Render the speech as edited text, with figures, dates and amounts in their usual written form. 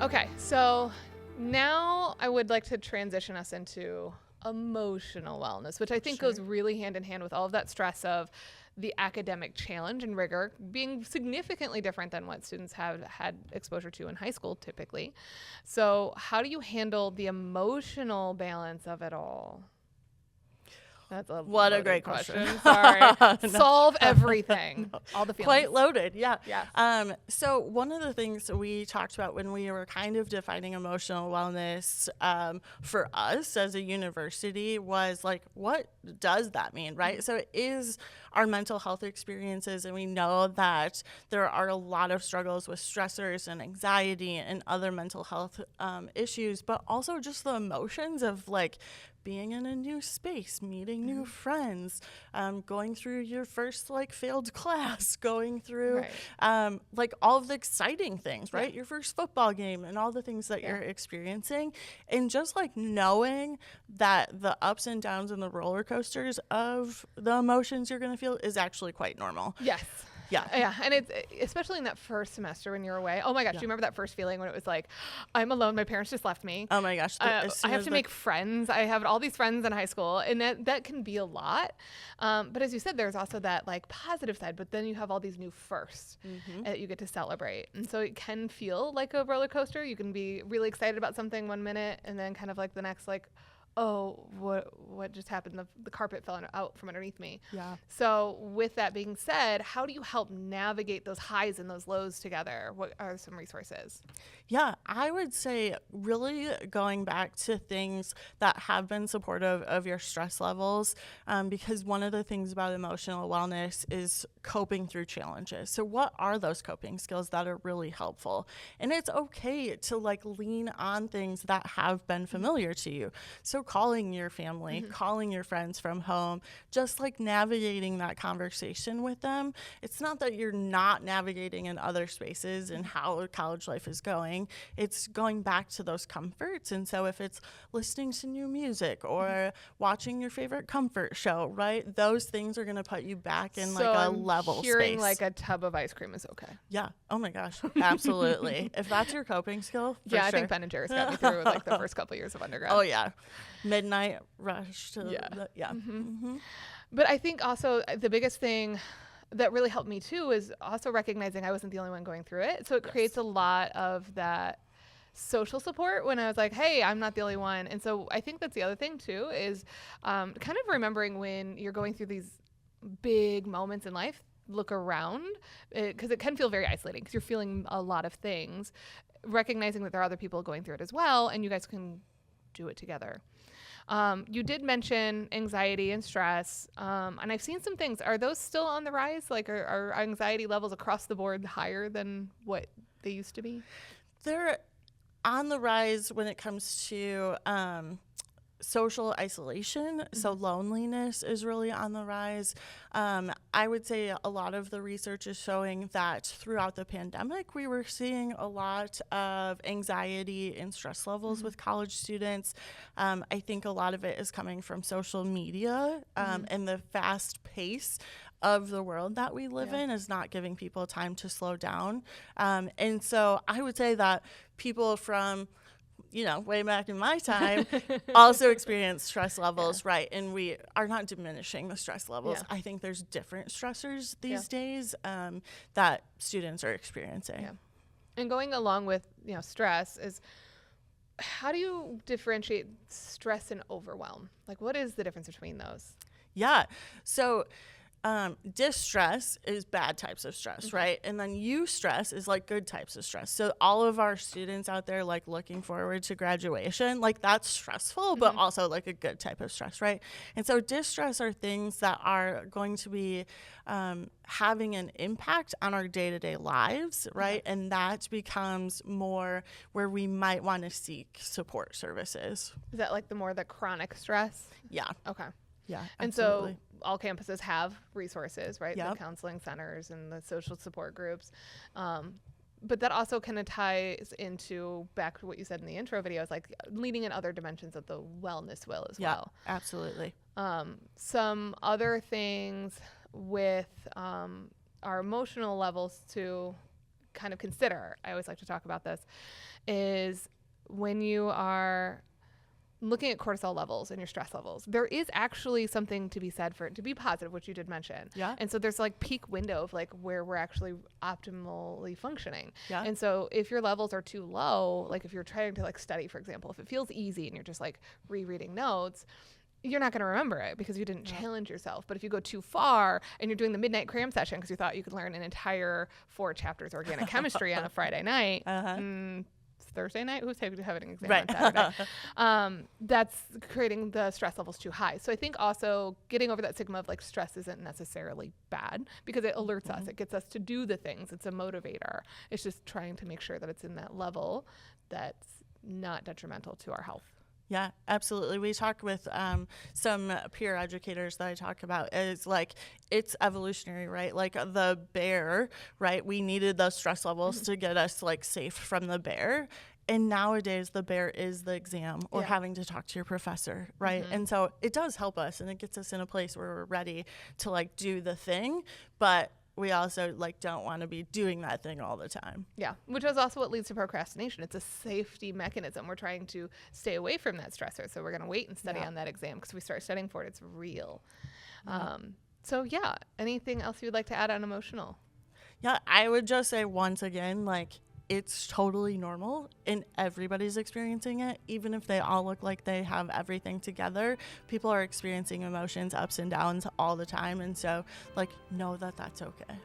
Okay, so now I would like to transition us into emotional wellness, which I think Sure. goes really hand in hand with all of that stress of the academic challenge and rigor being significantly different than what students have had exposure to in high school typically. So, how do you handle the emotional balance of it all? That's a What a loaded great question. Sorry. No. Solve everything. All the feelings. Quite loaded, yeah. Yeah. So one of the things that we talked about when we were kind of defining emotional wellness for us as a university was like, what does that mean, right? So it is our mental health experiences, and we know that there are a lot of struggles with stressors and anxiety and other mental health issues, but also just the emotions of like being in a new space, meeting new friends, going through your first like failed class, going through like all of the exciting things, right? Yeah. Your first football game and all the things that you're experiencing. And just like knowing that the ups and downs and the roller coasters of the emotions you're going to feel is actually quite normal. Yes. Yeah. Yeah. And it's especially in that first semester when you're away. Oh my gosh. Do you remember that first feeling when it was like, I'm alone. My parents just left me. Oh my gosh. I have to make friends. I have all these friends in high school, and that can be a lot. But as you said, there's also that like positive side, but then you have all these new firsts that you get to celebrate. And so it can feel like a roller coaster. You can be really excited about something one minute and then kind of like the next, like, oh, what just happened? The carpet fell out from underneath me. Yeah. So with that being said, how do you help navigate those highs and those lows together? What are some resources? Yeah, I would say really going back to things that have been supportive of your stress levels, because one of the things about emotional wellness is coping through challenges. So what are those coping skills that are really helpful? And it's okay to like lean on things that have been familiar to you. So calling your family, calling your friends from home, just like navigating that conversation with them. It's not that you're not navigating in other spaces and how college life is going. It's going back to those comforts. And so if it's listening to new music or watching your favorite comfort show, right? Those things are going to put you back in like a level hearing space. like a tub of ice cream is okay. Yeah. Oh my gosh. Absolutely. If that's your coping skill, for Yeah, sure. I think Ben and Jerry's got me through like the first couple years of undergrad. Oh yeah. Midnight rush to Yeah. But I think also the biggest thing that really helped me too is also recognizing I wasn't the only one going through it. So it creates a lot of that social support when I was like, hey, I'm not the only one. And so I think that's the other thing too is kind of remembering when you're going through these big moments in life, look around because it can feel very isolating because you're feeling a lot of things, recognizing that there are other people going through it as well, and you guys can do it together. You did mention anxiety and stress, and I've seen some things. Are those still on the rise? Like, are anxiety levels across the board higher than what they used to be? They're on the rise when it comes to social isolation. So loneliness is really on the rise. I would say a lot of the research is showing that throughout the pandemic, we were seeing a lot of anxiety and stress levels with college students. I think a lot of it is coming from social media and the fast pace of the world that we live in is not giving people time to slow down. And so I would say that people from way back in my time, also experience stress levels, right? And we are not diminishing the stress levels. Yeah. I think there's different stressors these days that students are experiencing. Yeah. And going along with, stress is how do you differentiate stress and overwhelm? Like, what is the difference between those? Yeah. So distress is bad types of stress, right? And then eustress is like good types of stress. So all of our students out there like looking forward to graduation, like that's stressful, but also like a good type of stress, right? And so distress are things that are going to be having an impact on our day-to-day lives, right? And that becomes more where we might want to seek support services. Is that like the chronic stress? Yeah. Okay. Yeah. And absolutely. so all campuses have resources, right? Yep. The counseling centers and the social support groups. But that also kind of ties into back to what you said in the intro videos, like leading in other dimensions of the wellness wheel as well. Absolutely. Some other things with our emotional levels to kind of consider, I always like to talk about this, is when you are looking at cortisol levels and your stress levels, there is actually something to be said for it to be positive, which you did mention. Yeah. And so there's like peak window of like where we're actually optimally functioning. Yeah. And so if your levels are too low, like if you're trying to like study, for example, if it feels easy and you're just like rereading notes, you're not going to remember it because you didn't challenge yourself. But if you go too far and you're doing the midnight cram session because you thought you could learn an entire 4 chapters organic chemistry on a Friday night, Thursday night, who's having an exam on Saturday? That's creating the stress levels too high. So I think also getting over that stigma of like stress isn't necessarily bad because it alerts us. It gets us to do the things. It's a motivator. It's just trying to make sure that it's in that level that's not detrimental to our health. Yeah, absolutely. We talk with some peer educators that I talk about is like it's evolutionary, right? Like the bear, right? We needed those stress levels to get us like safe from the bear. And nowadays the bear is the exam or having to talk to your professor, right? And so it does help us and it gets us in a place where we're ready to like do the thing, but we also like don't want to be doing that thing all the time. Yeah, which is also what leads to procrastination. It's a safety mechanism. We're trying to stay away from that stressor. So we're going to wait and study on that exam because we start studying for it. It's real. So yeah, anything else you would like to add on emotional? Yeah, I would just say once again, like it's totally normal and everybody's experiencing it. Even if they all look like they have everything together, people are experiencing emotions, ups and downs all the time. And so like, know that that's okay.